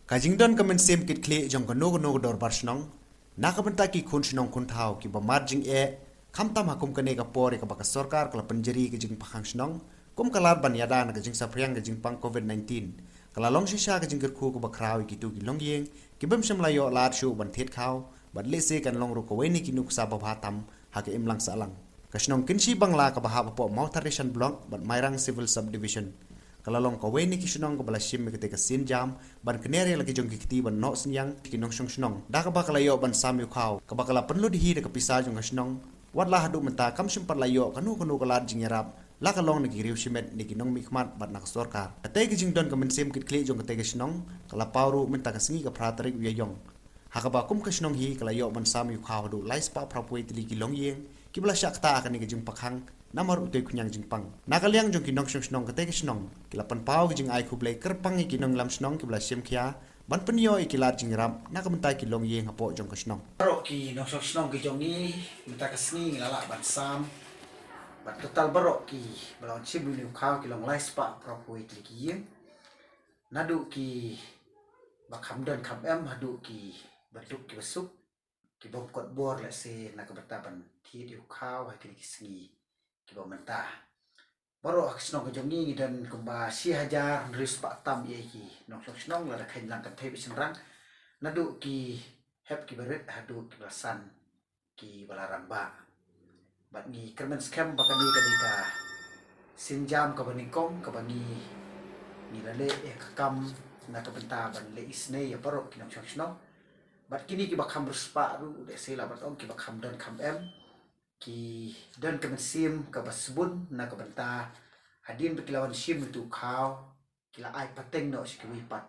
Kajingdon kamen sem kit kle jong kano dor barsnong nakabenta ki kun snong kun thau ki ba marjing khamtam hakum kane ka pore ka baka sarkar kala panjari ki jing pakhang snong kum kalar ban yada na jing sapriang ka jing pang covid 19 kala long shisha ka jing kerku ka bakrawi ki tu ki long yeng ki bem sham layo lar shu ban thet khaw ban le se kan long ru ko weni ki nuk sa ba bhatam ha ka imlang salang kasnong kinshi bangla ka ba ha po mautarishan block ban mairang civil subdivision kalalong kawai ni kisunong ka bala shim ketika sin jam ban kenere lagi jong kiti ban no sinyang kinong shong snong da ka bakalayo ban sam yu khaw ka bakala penlu dihi de ka pisa jong snong wat la hadu menta kam shim par layo kanu kalat jingerap la kalong ni riu shimet ni kinong mikmat ban nak sorkar ate ki jing don ka men sim kit kle jong ketika snong kala pawru menta ka singi ka pratrik wi yong hakaba kum ka snong hi kala yo ban sam yu khaw du lais pa prapoi tili ki long yeng ki bala shakta ka ni ki jing pakhang namar utoy kunyang jingpang nakaliang jong kinong snong kate snong kila pan pau jing ai khublei kerpang ki nong lam snong kibla sim khia ban penyo ikilar jingram nakamentai ki long yeng hapo jong snong ro ki nong snong ki jong ni menta kasni ngala ban sam ban total barok ki balon chibu ni khaw ki long lai spa propoi ki yeng nadu ki bakham don kham em hadu ki baduk ki basuk ki bom kot bor la se nakabata ban thi diu khaw ha ki sngi kiba mentah baru aksnong ke jongi dan kumba si hajar ris pak tam ye ki nong snong la khain lang kan thai bisenrang nadu ki hep ki beret hadu ki basan ki balaramba bat ni kermen scam bakani kadika sinjam ka banikong ka bani ni lale kam na ka benta ban le isne ya baru ki nong snong bat kini ki bakham ruspa ru de sela bat ong ki bakham dan kham em ki dan kemesim ke basbun na ke benta hadin berkilawan sim itu kau kila ai pateng no sikwi pat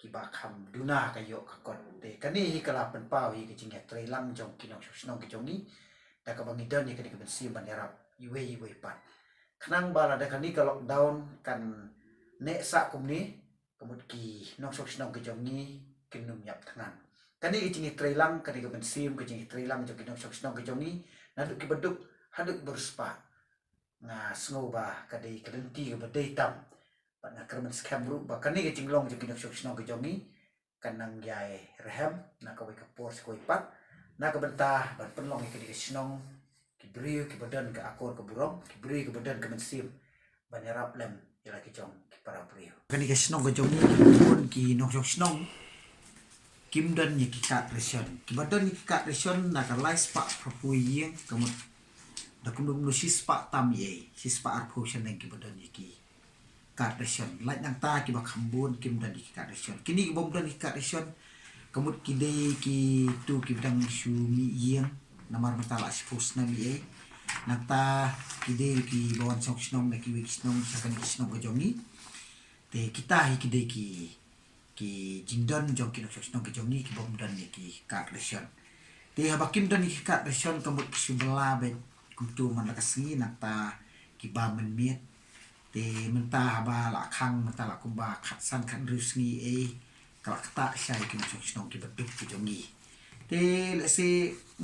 ki ba kham duna kayo kakot te kani hi kala pen pau hi ke jinga trailang jong kinong snong ke jongi da ka bangi dan ni ke kemesim ban yarap iwe pat khnang bala da kani ka lockdown kan ne sa kumni kemut ki nong snong ke jongi kinum yap tangan kani ke jinga trailang kani ke kemesim ke jinga trailang jong kinong snong ke jongi naduk ki beduk haduk berspa nga sngoba kadai kadenti ke bedai tam pat na kermen scam ru ba kani ke jinglong je kinok sok snong ke jongi kanang yai rehem na ka wai ka por skoi pat na ka benta ban penlong ke di snong ki briu ki badan ke akor ke burong ki briu ke badan ke mensim ban yarap lem ila ki jong ki para briu kani ke snong ke jongi pun ki nok sok snong kim dan ni kikat resion kibadan ni kikat resion na ka lais pa propui yeng kamut da kumdum no sispa tam ye sispa arpotion nang kibadan ni ki kat resion lait nang ta ki ba khambun kim dan ni kikat resion kini ki bom dan ni kikat resion kamut ki dei ki tu ki bidang shu mi yeng namar matala spus na mi ye nang ta ki dei ki bawan sok snong na ki wik snong sakan ki snong ko jongi te kita hi ki dei ki jingdon jong kinok snong ki jongi ki bom dan ni ki kat resion te habakim dan ni ki kat resion kamut subla be kumtu man la kasngi nakta ki ba men miet te menta haba la khang menta la kumba khat san khat rusngi kala kata sai kinok snong ki beduk ki jongi te le se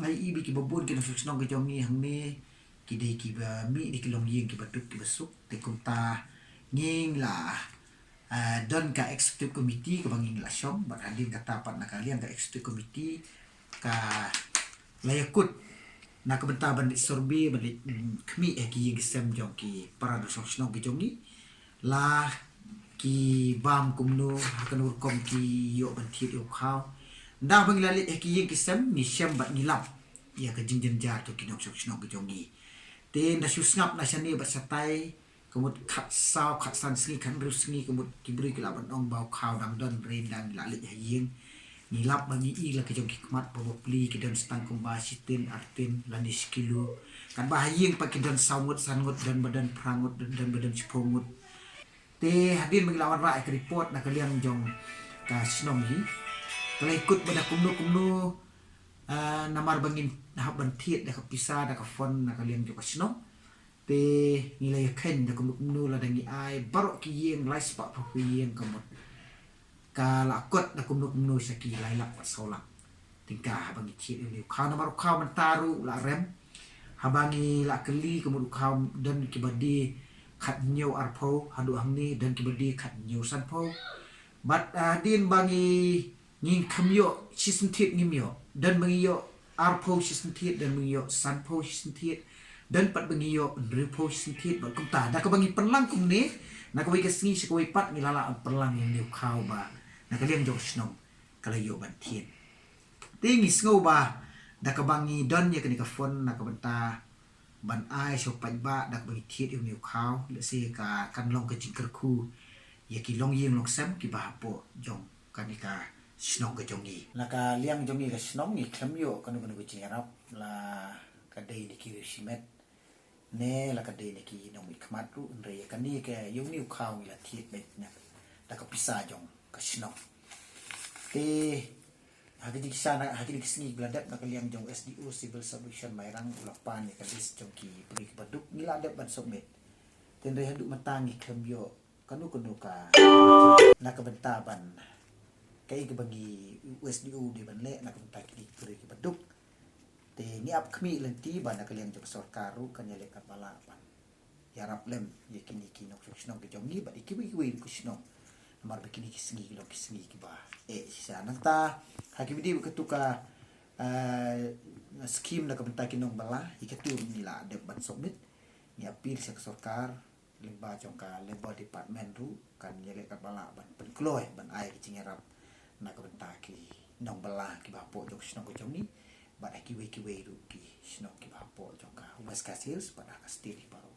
ngai ibi ki bobun kinok snong ki jongi hangni ki dei ki ba mi ni ki long yeng ki beduk ki besuk te kumta nging la don ka executive committee ka banging la syom bat hadin kata pat na kalian ka executive committee ka layakut na ka benta ban sorbi ban khmi ki yeng sem jong ki para do snong ki jongi la ki bam kumno kanur kom ki yo ban thi yo khaw nda bang la ki yeng ki sem ni sem bat ni lap ya ka jingjen jar to ki nok snong ki jongi te na susngap na shani bat satai kemut khat sao khat san singi khan ru singi kemut kibri ki laban ong bau khaw dang don rain dan la le yeng ni lap bagi i la ke jong kikmat probably ki don stang kumba sitin artin lani skilo kan ba yeng pa ki don saungut sangut dan badan prangut dan badan cipongut te hadin menglawan ra ke report na kalian jong ka snong hi kala ikut bada kumno namar bangin hab ban thiet da ka pisa da ka fon na kalian jong ka snong te nilai khen da kumnu la dangi ai barok ki yeng lai spa pro yeng kamot kala kot da kumnu saki lai lak wat solak tingka habangi chi ni khaw na mar khaw man taru la rem habangi la keli kumnu khaw dan ki badi khat nyau arpho hadu hangni dan ki badi khat nyau san pho Bat din bangi ngin kamyo sisentit ngimyo dan bangiyo arpo sisentit dan bangiyo sanpo sisentit dan pat bangiyo repo sisentit bat kumta da ka bangi perlang kum ni na ka ka singi ka pat ngilala perlang yang liu kau ba na ka liam jok snom kala yo ban tien tingi sngo ba da ka bangi don ya ka ni ka fon na ka banta ban ai so pat ba da ka bangi tiet liu kau le se ka kan long ka jingker ku ya ki long yeng long sam ki ba po jong kanika snong ka jongi laka liang jongi ka snong ni klamyo kanu kanu kucing arab la kadai ni ki simet ne la kadai ni ki nong ikmat ru nre kani ka yung ni khaw la thiet bet na la ka pisa jong ka snong te hagi sana hagi kisni gladat na liang jong SDO civil solution mairang ulapan ni ka list jong ki pri baduk nila dat ban submit tenre hadu matangi klamyo kanu ka nakabentaban kay bagi USDO di banle nakabenta kini kuri ki baduk te ni ap kmi lenti ba nakaliang jok sarkaru kanyale ka balapan yarap lem ye kini kinok shnong ke jongi ba ikiwi ku shnong mar bikini kisngi lo kisngi ki ba sa nanta hakibidi ketuka skim nakabenta kinong bala ikatur nila de ban submit ni apil sa sarkar limba jongka labor department ru kan yele ka bala ban penkloy ban ai ki cingerap na ka benta ki nong bala ki bapo jok snong ko joni ba ki we ru ki snong ki bapo jongka wes ka sales pada ka stili baro